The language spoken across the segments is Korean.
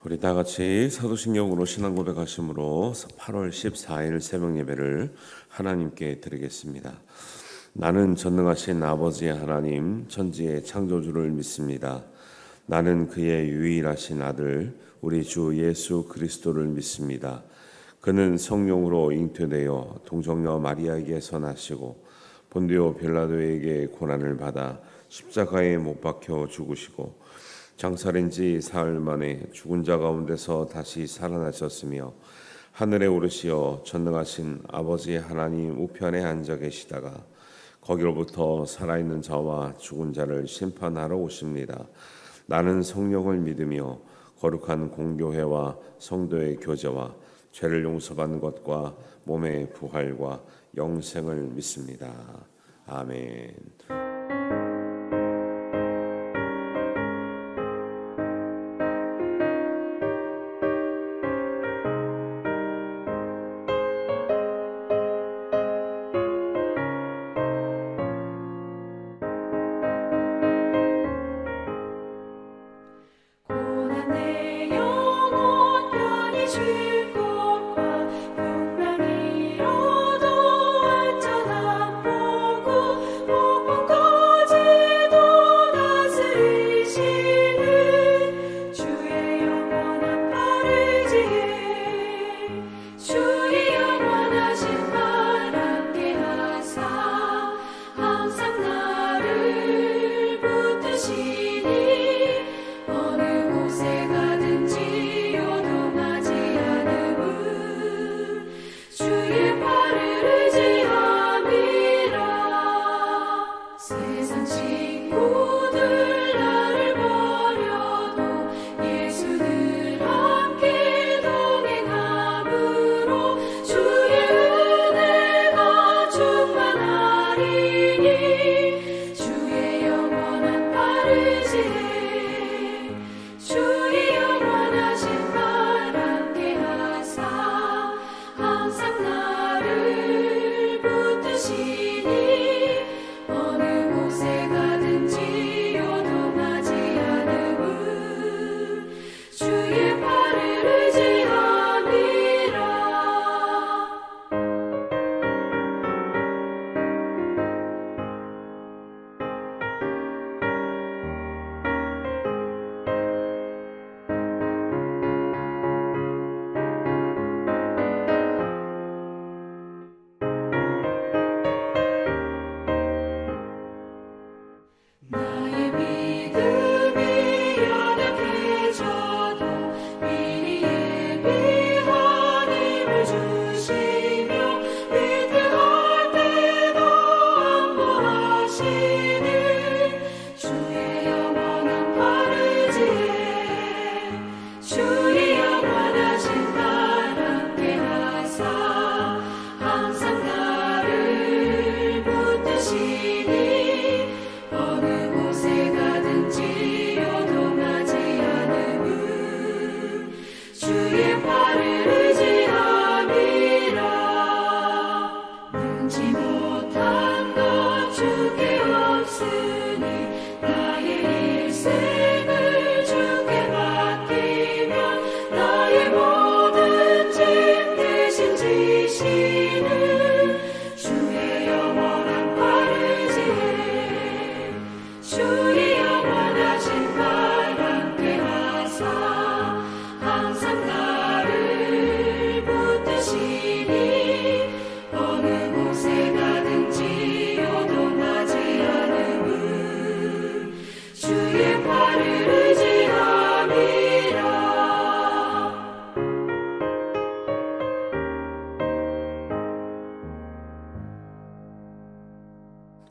우리 다 같이 사도신경으로 신앙 고백하심으로 8월 14일 새벽 예배를 하나님께 드리겠습니다. 나는 전능하신 아버지의 하나님, 천지의 창조주를 믿습니다. 나는 그의 유일하신 아들, 우리 주 예수 그리스도를 믿습니다. 그는 성령으로 잉태되어 동정녀 마리아에게서 나시고 본디오 빌라도에게 고난을 받아 십자가에 못 박혀 죽으시고 장사된 지 사흘 만에 죽은 자 가운데서 다시 살아나셨으며 하늘에 오르시어 전능하신 아버지의 하나님 우편에 앉아 계시다가 거기로부터 살아있는 자와 죽은 자를 심판하러 오십니다. 나는 성령을 믿으며 거룩한 공교회와 성도의 교제와 죄를 용서받는 것과 몸의 부활과 영생을 믿습니다. 아멘.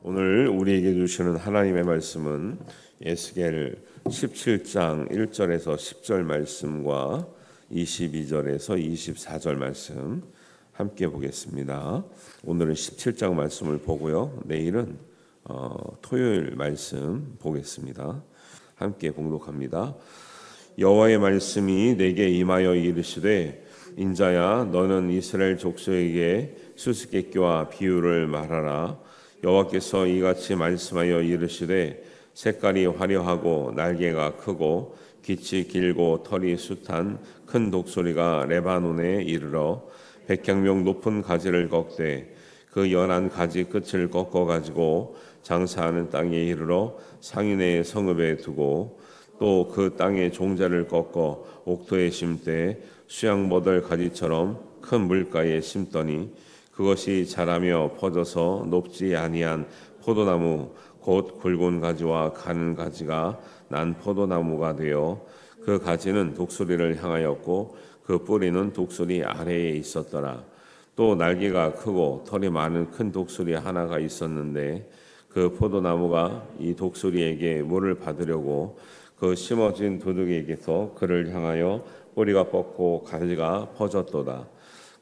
오늘 우리에게 주시는 하나님의 말씀은 에스겔 17장 1절에서 10절 말씀과 22절에서 24절 말씀 함께 보겠습니다. 오늘은 17장 말씀을 보고요. 내일은 토요일 말씀 보겠습니다. 함께 봉독합니다. 여호와의 말씀이 내게 임하여 이르시되 인자야 너는 이스라엘 족속에게 수수께끼와 비유를 말하라. 여호와께서 이같이 말씀하여 이르시되 색깔이 화려하고 날개가 크고 빛이 길고 털이 숱한 큰 독수리가 레바논에 이르러 백향목 높은 가지를 꺾되 그 연한 가지 끝을 꺾어 가지고 장사하는 땅에 이르러 상인의 성읍에 두고 또 그 땅의 종자를 꺾어 옥토에 심되 수양버들 가지처럼 큰 물가에 심더니 그것이 자라며 퍼져서 높지 아니한 포도나무 곧 굵은 가지와 가는 가지가 난 포도나무가 되어 그 가지는 독수리를 향하였고 그 뿌리는 독수리 아래에 있었더라. 또 날개가 크고 털이 많은 큰 독수리 하나가 있었는데 그 포도나무가 이 독수리에게 물을 받으려고 그 심어진 도둑에게서 그를 향하여 뿌리가 뻗고 가지가 퍼졌도다.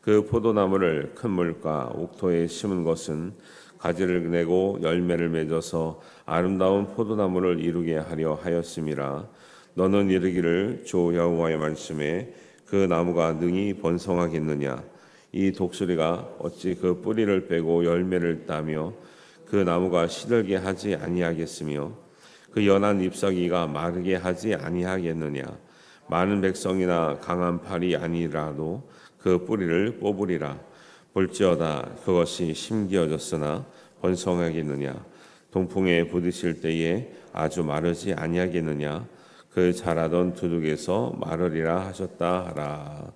그 포도나무를 큰 물가 옥토에 심은 것은 가지를 내고 열매를 맺어서 아름다운 포도나무를 이루게 하려 하였음이라. 너는 이르기를 주 여호와의 말씀에 그 나무가 능히 번성하겠느냐. 이 독수리가 어찌 그 뿌리를 빼고 열매를 따며 그 나무가 시들게 하지 아니하겠으며 그 연한 잎사귀가 마르게 하지 아니하겠느냐. 많은 백성이나 강한 팔이 아니라도 그 뿌리를 뽑으리라. 볼지어다 그것이 심기어졌으나 번성하겠느냐. 동풍에 부딪힐 때에 아주 마르지 아니하겠느냐. 그 자라던 두둑에서 마르리라 하셨다 하라.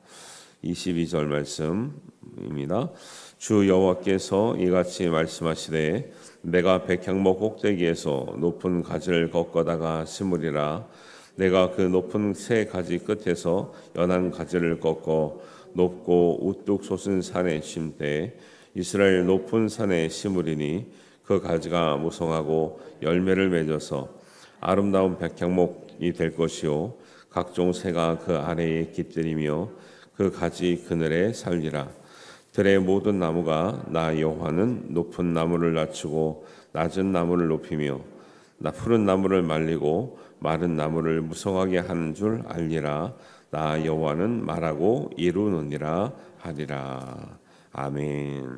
22절 말씀입니다. 주 여호와께서 이같이 말씀하시되 내가 백향목 꼭대기에서 높은 가지를 꺾어다가 심으리라. 내가 그 높은 새 가지 끝에서 연한 가지를 꺾어 높고 우뚝 솟은 산에 심되 이스라엘 높은 산에 심으리니 그 가지가 무성하고 열매를 맺어서 아름다운 백향목이 될 것이요 각종 새가 그 아래에 깃들이며 그 가지 그늘에 살리라. 들의 모든 나무가 나 여호와는 높은 나무를 낮추고 낮은 나무를 높이며 나 푸른 나무를 말리고 마른 나무를 무성하게 하는 줄 알리라. 나 여호와는 말하고 이루느니라 하리라. 아멘.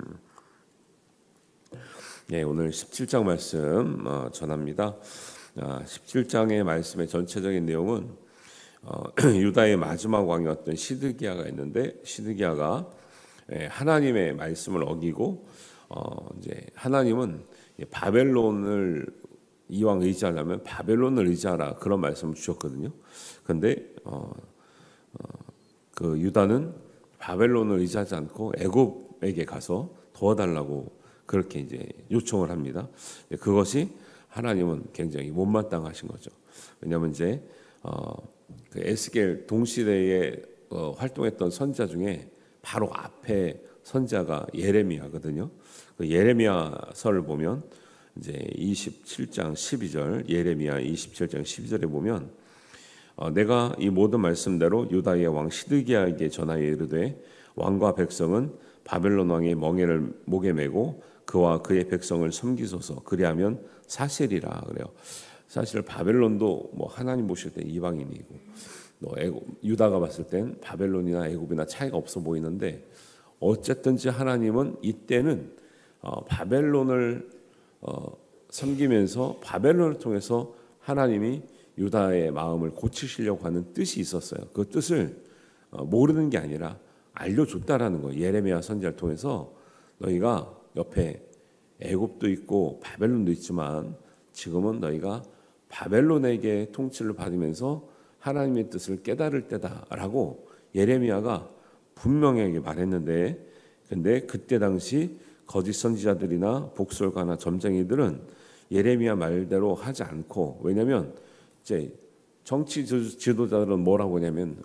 네, 오늘 17장 말씀 전합니다. 17장의 말씀의 전체적인 내용은 유다의 마지막 왕이었던 시드기야가 있는데 시드기야가 하나님의 말씀을 어기고 이제 하나님은 바벨론을 이왕 의지하려면 바벨론을 의지하라 그런 말씀을 주셨거든요. 그런데 그 유다는 바벨론을 의지하지 않고 애굽에게 가서 도와달라고 그렇게 이제 요청을 합니다. 그것이 하나님은 굉장히 못마땅하신 거죠. 왜냐하면 이제 그 에스겔 동시대에 활동했던 선지자 중에 바로 앞에 선지자가 예레미야거든요. 그 예레미야서를 보면 이제 27장 12절 예레미야 27장 12절에 보면 내가 이 모든 말씀대로 유다의 왕 시드기야에게 전하여 이르되 왕과 백성은 바벨론 왕의 멍에를 목에 메고 그와 그의 백성을 섬기소서 그리하면 사실이라 그래요. 사실 바벨론도 뭐 하나님 보실 때 이방인이고 유다가 봤을 땐 바벨론이나 애굽이나 차이가 없어 보이는데 어쨌든지 하나님은 이때는 바벨론을 섬기면서 바벨론을 통해서 하나님이 유다의 마음을 고치시려고 하는 뜻이 있었어요. 그 뜻을 모르는 게 아니라 알려줬다라는 거예요. 예레미야 선지자를 통해서 너희가 옆에 애굽도 있고 바벨론도 있지만 지금은 너희가 바벨론에게 통치를 받으면서 하나님의 뜻을 깨달을 때다라고 예레미야가 분명하게 말했는데 근데 그때 당시 거짓 선지자들이나 복술가나 점쟁이들은 예레미야 말대로 하지 않고 왜냐하면 이제 정치 지도자들은 뭐라고 하냐면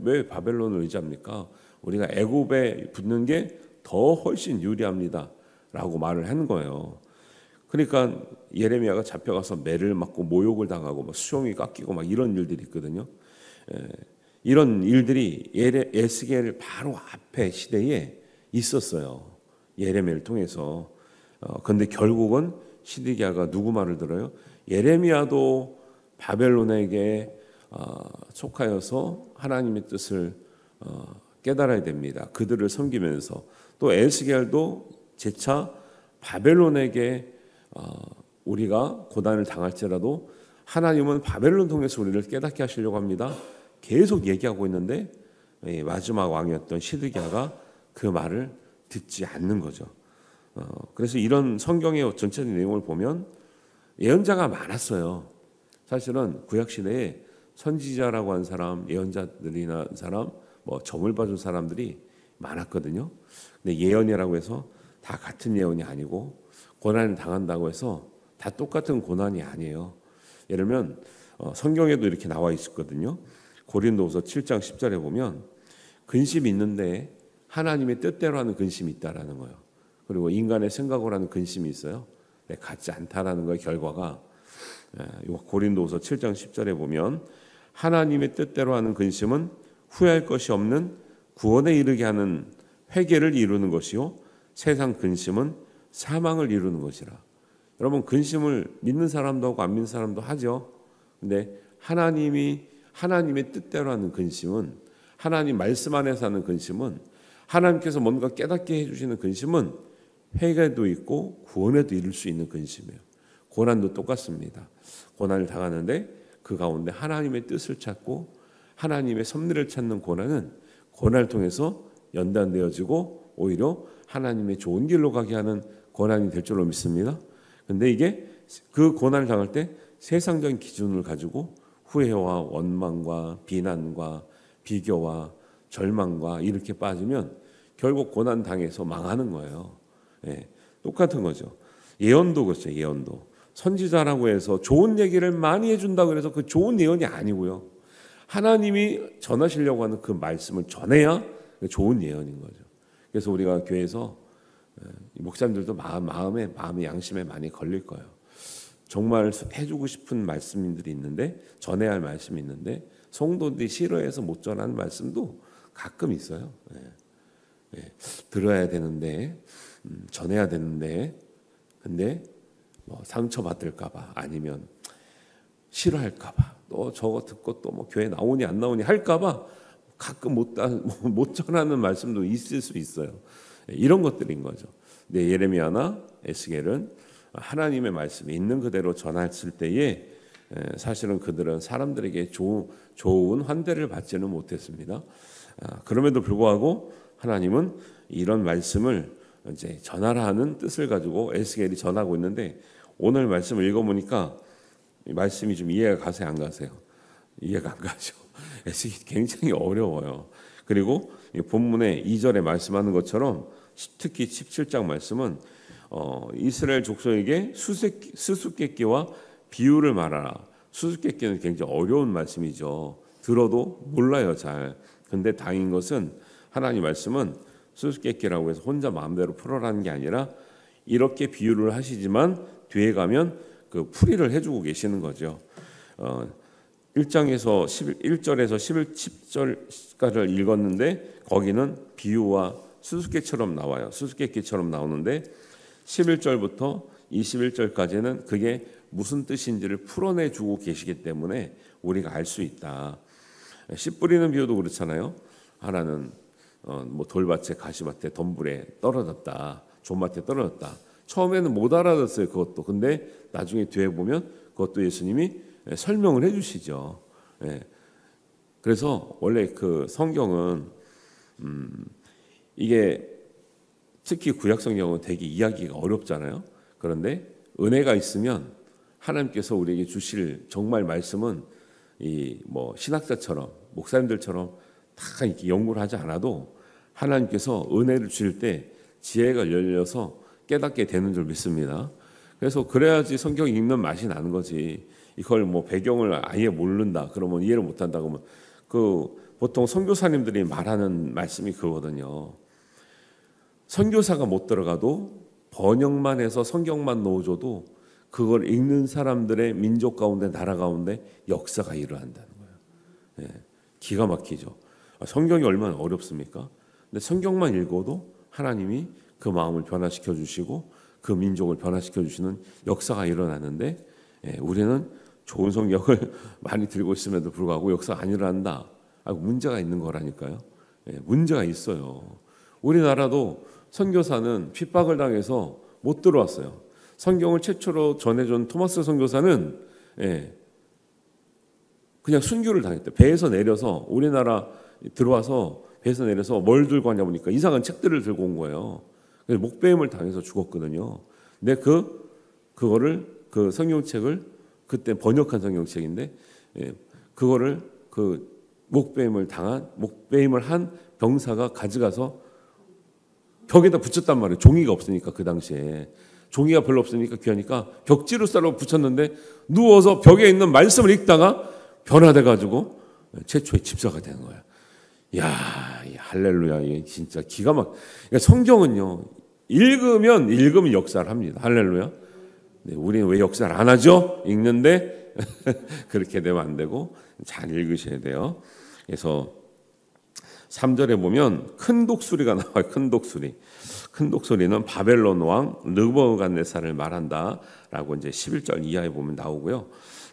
왜 바벨론을 의지합니까? 우리가 애굽에 붙는 게 더 훨씬 유리합니다 라고 말을 하는 거예요. 그러니까 예레미야가 잡혀가서 매를 맞고 모욕을 당하고 수종이 깎이고 막 이런 일들이 있거든요. 이런 일들이 에스겔 바로 앞에 시대에 있었어요. 예레미야를 통해서. 그런데 결국은 시드기야가 누구 말을 들어요? 예레미야도 바벨론에게 속하여서 하나님의 뜻을 깨달아야 됩니다. 그들을 섬기면서 또 에스겔도 재차 바벨론에게 우리가 고난을 당할지라도 하나님은 바벨론 통해서 우리를 깨닫게 하시려고 합니다. 계속 얘기하고 있는데 마지막 왕이었던 시드기야가 그 말을 듣지 않는 거죠. 그래서 이런 성경의 전체적인 내용을 보면 예언자가 많았어요. 사실은 구약 시대에 선지자라고 한 사람, 예언자들이나 사람, 뭐 점을 봐준 사람들이 많았거든요. 근데 예언이라고 해서 다 같은 예언이 아니고 고난을 당한다고 해서 다 똑같은 고난이 아니에요. 예를 들면 성경에도 이렇게 나와 있었거든요. 고린도후서 7장 10절에 보면 근심이 있는데 하나님의 뜻대로 하는 근심이 있다라는 거예요. 그리고 인간의 생각으로 하는 근심이 있어요. 같지 않다라는 거의 결과가 고린도후서 7장 10절에 보면 하나님의 뜻대로 하는 근심은 후회할 것이 없는 구원에 이르게 하는 회개를 이루는 것이요 세상 근심은 사망을 이루는 것이라. 여러분 근심을 믿는 사람도 하고 안 믿는 사람도 하죠. 근데 하나님의 뜻대로 하는 근심은 하나님 말씀 안에서 하는 근심은 하나님께서 뭔가 깨닫게 해주시는 근심은 회개도 있고 구원에도 이룰 수 있는 근심이에요. 고난도 똑같습니다. 고난을 당하는데 그 가운데 하나님의 뜻을 찾고 하나님의 섭리를 찾는 고난은 고난을 통해서 연단되어지고 오히려 하나님의 좋은 길로 가게 하는 고난이 될 줄로 믿습니다. 근데 이게 그 고난을 당할 때 세상적인 기준을 가지고 후회와 원망과 비난과 비교와 절망과 이렇게 빠지면 결국 고난 당해서 망하는 거예요. 똑같은 거죠. 예언도 그렇죠. 예언도 선지자라고 해서 좋은 얘기를 많이 해준다고 해서 그 좋은 예언이 아니고요. 하나님이 전하시려고 하는 그 말씀을 전해야 좋은 예언인 거죠. 그래서 우리가 교회에서 목사님들도 마음의 양심에 많이 걸릴 거예요. 정말 해주고 싶은 말씀들이 있는데 전해야 할 말씀이 있는데 성도들이 싫어해서 못 전하는 말씀도 가끔 있어요. 들어야 되는데 전해야 되는데 근데 뭐 상처 받을까봐 아니면 싫어할까봐 또 저거 듣고 또 뭐 교회 나오니 안 나오니 할까봐 가끔 못 전하는 말씀도 있을 수 있어요. 이런 것들인 거죠. 근데 예레미야나 에스겔은 하나님의 말씀이 있는 그대로 전했을 때에 사실은 그들은 사람들에게 좋은 환대를 받지는 못했습니다. 그럼에도 불구하고 하나님은 이런 말씀을 이제 전하라 하는 뜻을 가지고 에스겔이 전하고 있는데 오늘 말씀을 읽어보니까 이 말씀이 좀 이해가 가세요, 안 가세요? 이해가 안 가죠. 에스겔이 굉장히 어려워요. 그리고 본문의 2절에 말씀하는 것처럼 특히 17장 말씀은 이스라엘 족속에게 수수께끼와 비유를 말하라. 수수께끼는 굉장히 어려운 말씀이죠. 들어도 몰라요, 잘. 근데 다행인 것은 하나님 말씀은 수수께끼라고 해서 혼자 마음대로 풀어라는 게 아니라 이렇게 비유를 하시지만 뒤에 가면 그 풀이를 해주고 계시는 거죠. 1장에서 1절에서 10절까지를 읽었는데 거기는 비유와 수수께끼처럼 나와요. 수수께끼처럼 나오는데 11절부터 21절까지는 그게 무슨 뜻인지를 풀어내주고 계시기 때문에 우리가 알 수 있다. 씨 뿌리는 비유도 그렇잖아요. 하나는 뭐 돌밭에 가시밭에 덤불에 떨어졌다. 존밭에 떨어졌다. 처음에는 못 알아듣었어요. 그것도. 근데 나중에 뒤에 보면 그것도 예수님이 설명을 해주시죠. 그래서 원래 그 성경은 이게 특히 구약 성경은 되게 이야기가 어렵잖아요. 그런데 은혜가 있으면 하나님께서 우리에게 주실 정말 말씀은 이 뭐 신학자처럼 목사님들처럼 다 이렇게 연구를 하지 않아도 하나님께서 은혜를 주실 때 지혜가 열려서 깨닫게 되는 줄 믿습니다. 그래서 그래야지 성경 읽는 맛이 나는 거지. 이걸 뭐 배경을 아예 모른다 그러면 이해를 못한다 그러면 그 보통 선교사님들이 말하는 말씀이 그거거든요. 선교사가 못 들어가도 번역만 해서 성경만 넣어줘도 그걸 읽는 사람들의 민족 가운데 나라 가운데 역사가 일어난다는 거예요. 기가 막히죠. 성경이 얼마나 어렵습니까? 근데 성경만 읽어도 하나님이 그 마음을 변화시켜 주시고 그 민족을 변화시켜 주시는 역사가 일어나는데 우리는 좋은 성경을 많이 들고 있음에도 불구하고 역사가 안 일어난다. 문제가 있는 거라니까요. 문제가 있어요. 우리나라도 선교사는 핍박을 당해서 못 들어왔어요. 성경을 최초로 전해준 토마스 선교사는 그냥 순교를 당했대. 배에서 내려서 우리나라 들어와서 배에서 내려서 뭘 들고 왔냐 보니까 이상한 책들을 들고 온 거예요. 그래서 목배임을 당해서 죽었거든요. 근데 그거를 그 성경책을 그때 번역한 성경책인데 그거를 그 목배임을 한 병사가 가져가서 벽에다 붙였단 말이에요. 종이가 없으니까 그 당시에 종이가 별로 없으니까 귀하니까 벽지로 썰어 붙였는데 누워서 벽에 있는 말씀을 읽다가 변화돼 가지고 최초의 집사가 되는 거예요. 야, 할렐루야. 이게 진짜 기가 막. 그러니까 성경은요. 읽으면 역사를 합니다. 할렐루야. 네, 우리는 왜 역사를 안 하죠? 읽는데 그렇게 되면 안 되고 잘 읽으셔야 돼요. 그래서 3절에 보면 큰 독수리가 나와요. 큰 독수리. 큰 독수리는 바벨론 왕 느부갓네살을 말한다라고 이제 11절 이하에 보면 나오고요.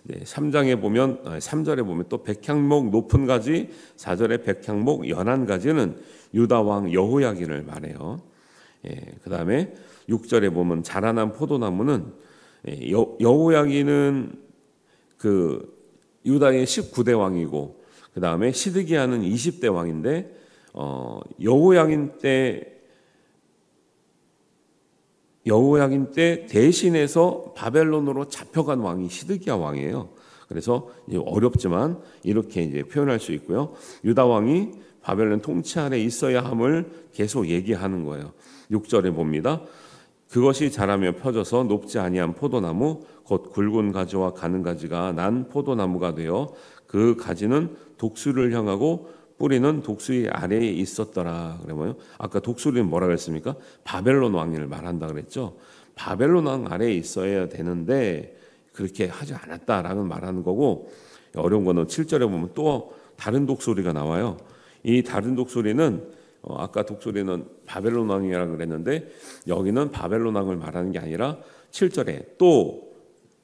3절에 보면 또 백향목 높은 가지, 4절에 백향목 연한 가지는 유다 왕 여호야긴을 말해요. 그다음에 6절에 보면 자라난 포도나무는 여호야긴은 그 유다의 19대 왕이고 그다음에 시드기야는 20대 왕인데 여호야긴 때 대신해서 바벨론으로 잡혀간 왕이 시드기야 왕이에요. 그래서 어렵지만 이렇게 이제 표현할 수 있고요. 유다 왕이 바벨론 통치 아래 있어야 함을 계속 얘기하는 거예요. 6절에 봅니다. 그것이 자라며 펴져서 높지 아니한 포도나무 곧 굵은 가지와 가는 가지가 난 포도나무가 되어 그 가지는 독수리를 향하고 뿌리는 독수리 아래에 있었더라. 그러면 아까 독수리는 뭐라 그랬습니까? 바벨론 왕을 말한다 그랬죠. 바벨론 왕 아래에 있어야 되는데 그렇게 하지 않았다라는 말하는 거고, 어려운 거는 7절에 보면 또 다른 독수리가 나와요. 이 다른 독수리는 아까 독수리는 바벨론 왕이라고 그랬는데 여기는 바벨론 왕을 말하는 게 아니라 7절에 또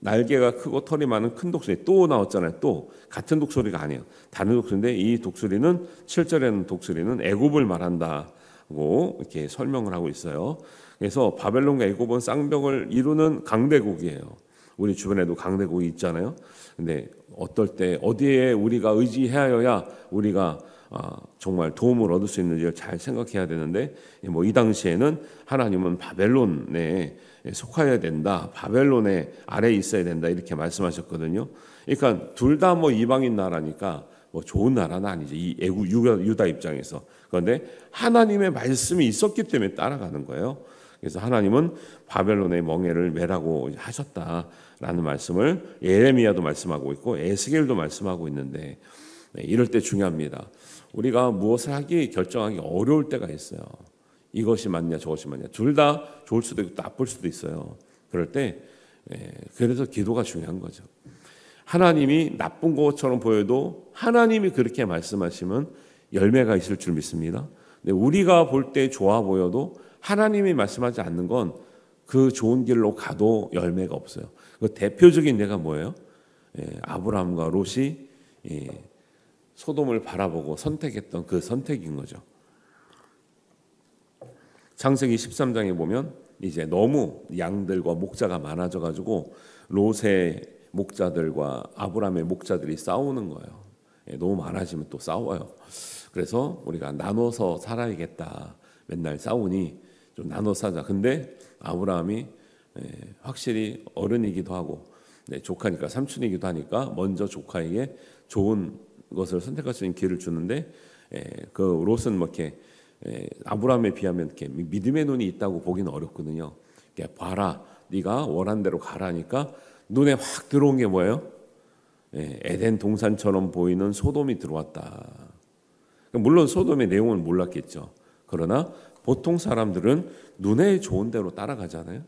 날개가 크고 털이 많은 큰 독수리 또 나왔잖아요. 또 같은 독수리가 아니에요. 다른 독수리인데 이 독수리는 7절에는 독수리는 애굽을 말한다고 이렇게 설명을 하고 있어요. 그래서 바벨론과 애굽은 쌍벽을 이루는 강대국이에요. 우리 주변에도 강대국이 있잖아요. 근데 어떨 때 어디에 우리가 의지하여야 우리가 정말 도움을 얻을 수 있는지를 잘 생각해야 되는데, 뭐 이 당시에는 하나님은 바벨론에 속하여야 된다, 바벨론의 아래에 있어야 된다 이렇게 말씀하셨거든요. 그러니까 둘 다 뭐 이방인 나라니까 뭐 좋은 나라는 아니죠. 이 애국 유다 입장에서. 그런데 하나님의 말씀이 있었기 때문에 따라가는 거예요. 그래서 하나님은 바벨론의 멍에를 매라고 하셨다라는 말씀을 예레미야도 말씀하고 있고 에스겔도 말씀하고 있는데, 이럴 때 중요합니다. 우리가 무엇을 결정하기 어려울 때가 있어요. 이것이 맞냐 저것이 맞냐, 둘 다 좋을 수도 있고 나쁠 수도 있어요. 그럴 때 그래서 기도가 중요한 거죠. 하나님이 나쁜 것처럼 보여도 하나님이 그렇게 말씀하시면 열매가 있을 줄 믿습니다. 근데 우리가 볼 때 좋아 보여도 하나님이 말씀하지 않는 건 그 좋은 길로 가도 열매가 없어요. 그 대표적인 예가 뭐예요? 아브라함과 롯이 소돔을 바라보고 선택했던 그 선택인 거죠. 창세기 13장에 보면 이제 너무 양들과 목자가 많아져 가지고 롯의 목자들과 아브라함의 목자들이 싸우는 거예요. 너무 많아지면 또 싸워요. 그래서 우리가 나눠서 살아야겠다. 맨날 싸우니 좀 나눠 사자. 근데 아브라함이 확실히 어른이기도 하고 조카니까 삼촌이기도 하니까 먼저 조카에게 좋은 것을 선택할 수 있는 기회를 주는데, 그 롯은 뭐 이렇게 아브라함에 비하면 이렇게 믿음의 눈이 있다고 보기는 어렵거든요. 봐라, 네가 원한 대로 가라니까 눈에 확 들어온 게 뭐예요? 에덴 동산처럼 보이는 소돔이 들어왔다. 물론 소돔의 내용은 몰랐겠죠. 그러나 보통 사람들은 눈에 좋은 대로 따라가잖아요.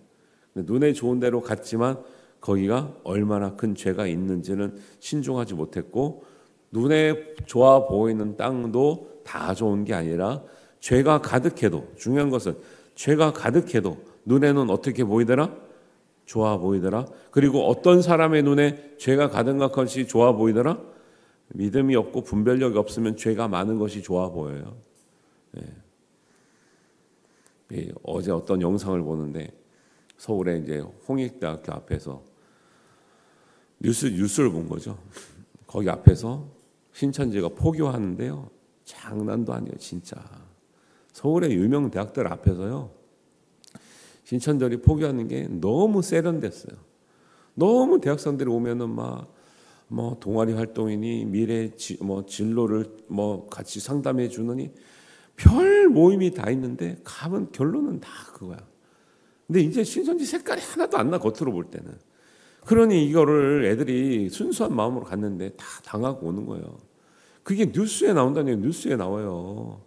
눈에 좋은 대로 갔지만 거기가 얼마나 큰 죄가 있는지는 신중하지 못했고, 눈에 좋아 보이는 땅도 다 좋은 게 아니라 죄가 가득해도, 중요한 것은 죄가 가득해도 눈에는 어떻게 보이더라? 좋아 보이더라. 그리고 어떤 사람의 눈에 죄가 가득한 것이 좋아 보이더라? 믿음이 없고 분별력이 없으면 죄가 많은 것이 좋아 보여요. 어제 어떤 영상을 보는데 서울의 이제 홍익대학교 앞에서 뉴스를 본 거죠. 거기 앞에서 신천지가 포교하는데요. 장난도 아니에요, 진짜. 서울의 유명 대학들 앞에서요. 신천지들이 포교하는 게 너무 세련됐어요. 너무 대학생들이 오면은 막 뭐 동아리 활동이니 미래 진로를 같이 상담해 주느니 별 모임이 다 있는데 가면 결론은 다 그거야. 근데 이제 신천지 색깔이 하나도 안 나, 겉으로 볼 때는. 그러니 이거를 애들이 순수한 마음으로 갔는데 다 당하고 오는 거예요. 그게 뉴스에 나온다니, 뉴스에 나와요.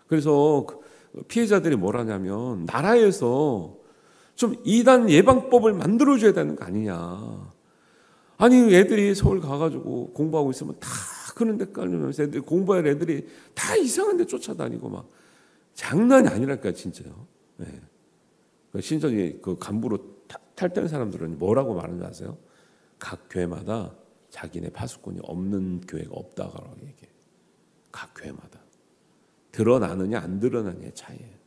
그래서 피해자들이 뭘 하냐면 나라에서 좀 이단 예방법을 만들어줘야 되는 거 아니냐. 아니 애들이 서울 가가지고 공부하고 있으면 다 그런 데 깔리면서 애들이 공부할 애들이 다 이상한 데 쫓아다니고 막 장난이 아니랄까요, 진짜요. 네. 신천지 그 간부로 탈퇴한 사람들은 뭐라고 말하는지 아세요? 각 교회마다 자기네 파수꾼이 없는 교회가 없다고 얘기해요. 각 교회마다. 드러나느냐 안 드러나느냐의 차이예요.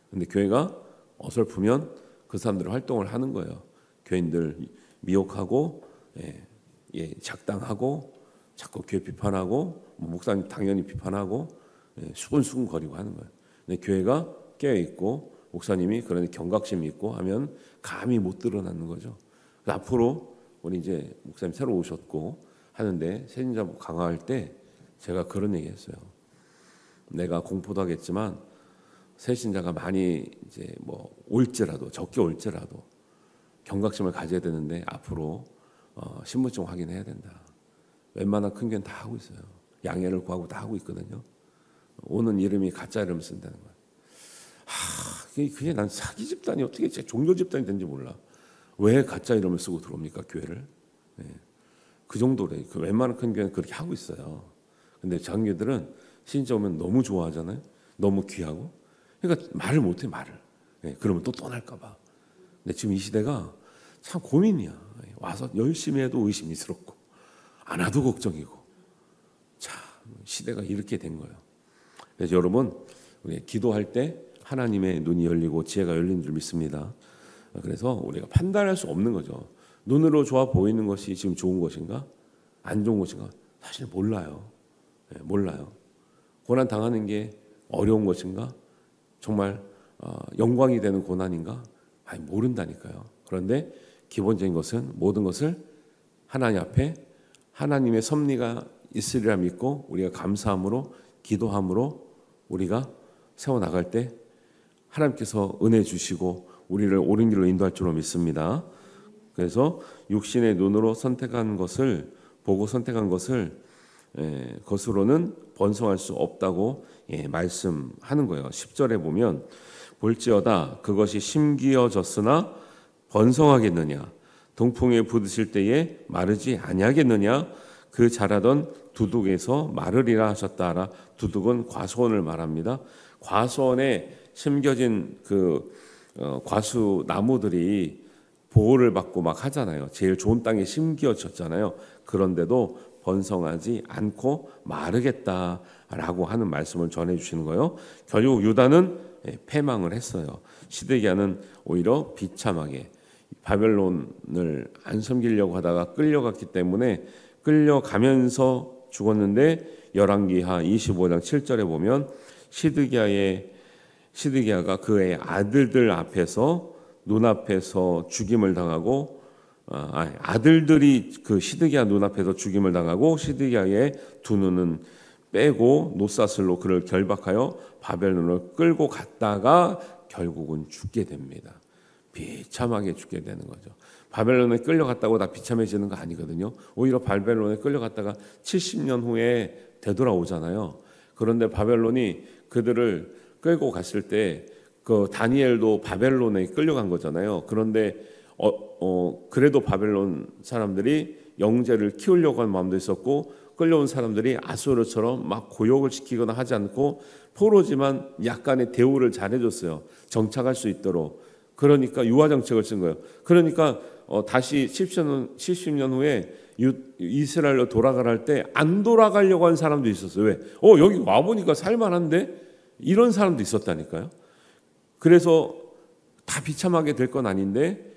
근데 교회가 어설프면 그 사람들이 활동을 하는 거예요. 교인들 미혹하고 작당하고 자꾸 교회 비판하고 목사님 당연히 비판하고 수근수근 거리고 하는 거예요. 근데 교회가 깨어 있고 목사님이 그런 경각심이 있고 하면 감히 못 드러나는 거죠. 앞으로 우리 이제 목사님 새로 오셨고 하는데 세신자 강화할 때 제가 그런 얘기했어요. 내가 공포도 하겠지만 새신자가 많이 이제 올지라도 적게 올지라도 경각심을 가져야 되는데 앞으로 신분증 확인해야 된다. 웬만한 큰 교회는 다 하고 있어요. 양해를 구하고 다 하고 있거든요. 오는 이름이 가짜 이름을 쓴다는 거예요. 그게 난 사기 집단이 어떻게 종교 집단이 된지 몰라. 왜 가짜 이름을 쓰고 들어옵니까 교회를? 그 정도래. 그 웬만한 큰 교회는 그렇게 하고 있어요. 근데 장교들은 신자 오면 너무 좋아하잖아요. 너무 귀하고. 그러니까 말을 못해 말을. 그러면 또 떠날까 봐. 근데 지금 이 시대가 참 고민이야. 와서 열심히 해도 의심스럽고 안 와도 걱정이고 참 시대가 이렇게 된 거예요. 그래서 여러분 우리 기도할 때 하나님의 눈이 열리고 지혜가 열린 줄 믿습니다. 그래서 우리가 판단할 수 없는 거죠. 눈으로 좋아 보이는 것이 지금 좋은 것인가 안 좋은 것인가 사실 몰라요. 몰라요. 고난 당하는 게 어려운 것인가 정말 영광이 되는 고난인가 모른다니까요. 그런데 기본적인 것은 모든 것을 하나님 앞에 하나님의 섭리가 있으리라 믿고 우리가 감사함으로 기도함으로 우리가 세워나갈 때 하나님께서 은혜 주시고 우리를 옳은 길로 인도할 줄로 믿습니다. 그래서 육신의 눈으로 선택한 것을 보고 선택한 것을 것으로는 번성할 수 없다고 말씀하는 거예요. 10절에 보면 볼지어다 그것이 심기어졌으나 번성하겠느냐 동풍에 부딪힐 때에 마르지 아니하겠느냐 그 자라던 두둑에서 마르리라 하셨다라. 두둑은 과수원을 말합니다. 과수원에 심겨진 그 과수 나무들이 보호를 받고 막 하잖아요. 제일 좋은 땅에 심겨졌잖아요. 그런데도 번성하지 않고 마르겠다라고 하는 말씀을 전해주시는 거예요. 결국 유다는 패망을 했어요. 시드기야는 오히려 비참하게 바벨론을 안 섬기려고 하다가 끌려갔기 때문에 끌려가면서 죽었는데 열왕기하 25장 7절에 보면 시드기야가 그의 아들들 앞에서 눈앞에서 죽임을 당하고 아들들이 그 시드기야 눈앞에서 죽임을 당하고 시드기야의 두 눈은 빼고 노사슬로 그를 결박하여 바벨론을 끌고 갔다가 결국은 죽게 됩니다. 비참하게 죽게 되는 거죠. 바벨론에 끌려갔다고 다 비참해지는 거 아니거든요. 오히려 바벨론에 끌려갔다가 70년 후에 되돌아오잖아요. 그런데 바벨론이 그들을 끌고 갔을 때 그 다니엘도 바벨론에 끌려간 거잖아요. 그런데 그래도 바벨론 사람들이 영재를 키우려고 하는 마음도 있었고 끌려온 사람들이 아수르처럼 막 고욕을 시키거나 하지 않고 포로지만 약간의 대우를 잘해줬어요. 정착할 수 있도록. 그러니까 유화 정책을 쓴 거예요. 그러니까 다시 70년 후에 이스라엘로 돌아가라 할 때 안 돌아가려고 한 사람도 있었어요. 왜? 여기 와보니까 살만한데? 이런 사람도 있었다니까요. 그래서 다 비참하게 될 건 아닌데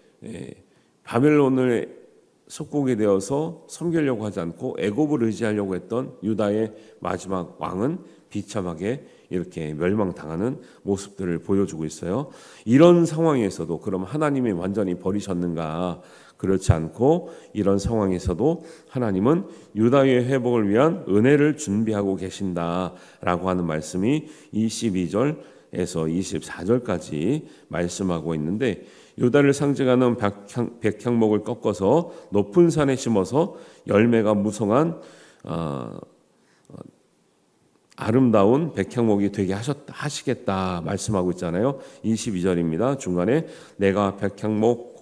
바벨론을 속국이 되어서 섬기려고 하지 않고 애굽을 의지하려고 했던 유다의 마지막 왕은 비참하게 이렇게 멸망당하는 모습들을 보여주고 있어요. 이런 상황에서도 그럼 하나님이 완전히 버리셨는가? 그렇지 않고 이런 상황에서도 하나님은 유다의 회복을 위한 은혜를 준비하고 계신다라고 하는 말씀이 22절에서 24절까지 말씀하고 있는데, 유다를 상징하는 백향목을 꺾어서 높은 산에 심어서 열매가 무성한 아름다운 백향목이 되게 하시겠다 말씀하고 있잖아요. 22절입니다. 중간에 내가 백향목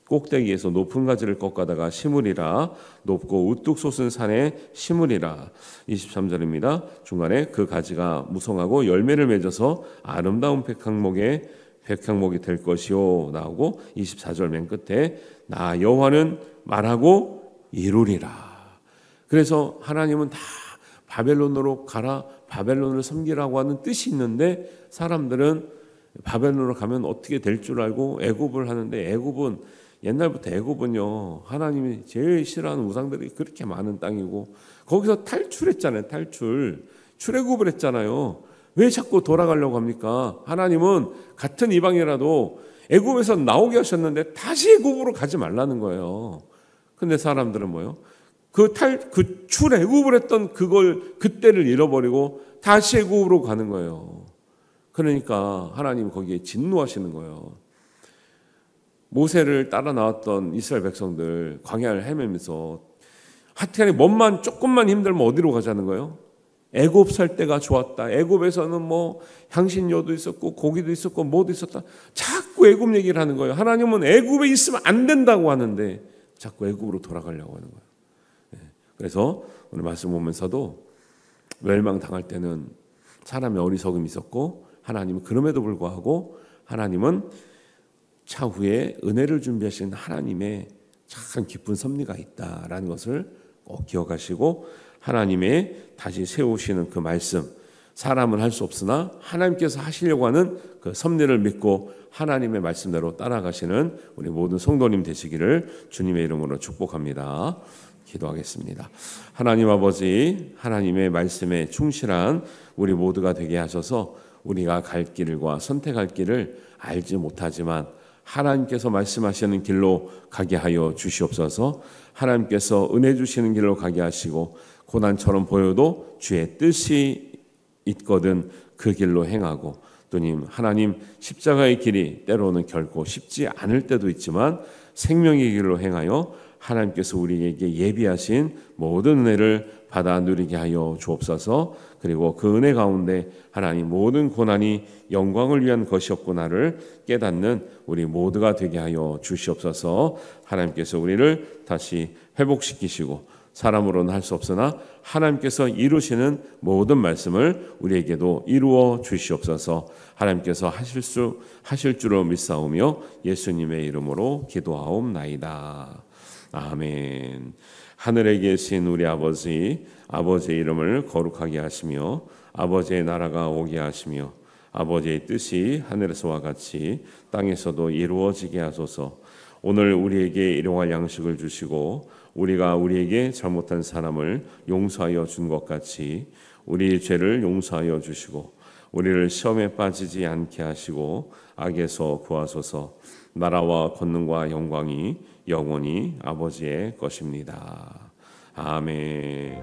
꼭대기에서 높은 가지를 꺾어다가 심으리라. 높고 우뚝 솟은 산에 심으리라. 23절입니다. 중간에 그 가지가 무성하고 열매를 맺어서 아름다운 백향목이 될 것이요 나오고, 24절 맨 끝에 나 여호와는 말하고 이루리라. 그래서 하나님은 다 바벨론으로 가라, 바벨론을 섬기라고 하는 뜻이 있는데, 사람들은 바벨론으로 가면 어떻게 될 줄 알고 애굽을 하는데, 애굽은 옛날부터 애굽은요 하나님이 제일 싫어하는 우상들이 그렇게 많은 땅이고, 거기서 탈출했잖아요. 출애굽을 했잖아요. 왜 자꾸 돌아가려고 합니까? 하나님은 같은 이방이라도 애굽에서 나오게 하셨는데 다시 애굽으로 가지 말라는 거예요. 근데 사람들은 뭐요? 그 출애굽을 했던 그때를 잃어버리고 다시 애굽으로 가는 거예요. 그러니까 하나님 거기에 진노하시는 거예요. 모세를 따라 나왔던 이스라엘 백성들 광야를 헤매면서 하여튼 조금만 힘들면 어디로 가자는 거예요? 애굽 살 때가 좋았다. 애굽에서는 뭐 향신료도 있었고 고기도 있었고 뭐도 있었다. 자꾸 애굽 얘기를 하는 거예요. 하나님은 애굽에 있으면 안 된다고 하는데 자꾸 애굽으로 돌아가려고 하는 거예요. 그래서 오늘 말씀 보면서도 멸망당할 때는 사람의 어리석음이 있었고, 하나님은 그럼에도 불구하고 하나님은 차후에 은혜를 준비하신 하나님의 참 깊은 섭리가 있다라는 것을 꼭 기억하시고, 하나님의 다시 세우시는 그 말씀, 사람은 할 수 없으나 하나님께서 하시려고 하는 그 섭리를 믿고 하나님의 말씀대로 따라가시는 우리 모든 성도님 되시기를 주님의 이름으로 축복합니다. 기도하겠습니다. 하나님 아버지, 하나님의 말씀에 충실한 우리 모두가 되게 하셔서 우리가 갈 길과 선택할 길을 알지 못하지만 하나님께서 말씀하시는 길로 가게 하여 주시옵소서. 하나님께서 은혜 주시는 길로 가게 하시고, 고난처럼 보여도 주의 뜻이 있거든 그 길로 행하고, 또님 하나님 십자가의 길이 때로는 결코 쉽지 않을 때도 있지만 생명의 길로 행하여 하나님께서 우리에게 예비하신 모든 은혜를 받아 누리게 하여 주옵소서. 그리고 그 은혜 가운데 하나님 모든 고난이 영광을 위한 것이었구나를 깨닫는 우리 모두가 되게 하여 주시옵소서. 하나님께서 우리를 다시 회복시키시고, 사람으로는 할 수 없으나 하나님께서 이루시는 모든 말씀을 우리에게도 이루어 주시옵소서. 하나님께서 하실 줄로 믿사오며 예수님의 이름으로 기도하옵나이다. 아멘. 하늘에 계신 우리 아버지, 아버지의 이름을 거룩하게 하시며 아버지의 나라가 오게 하시며 아버지의 뜻이 하늘에서와 같이 땅에서도 이루어지게 하소서. 오늘 우리에게 일용할 양식을 주시고, 우리가 우리에게 잘못한 사람을 용서하여 준 것 같이 우리 죄를 용서하여 주시고, 우리를 시험에 빠지지 않게 하시고 악에서 구하소서. 나라와 권능과 영광이 영원히 아버지의 것입니다. 아멘.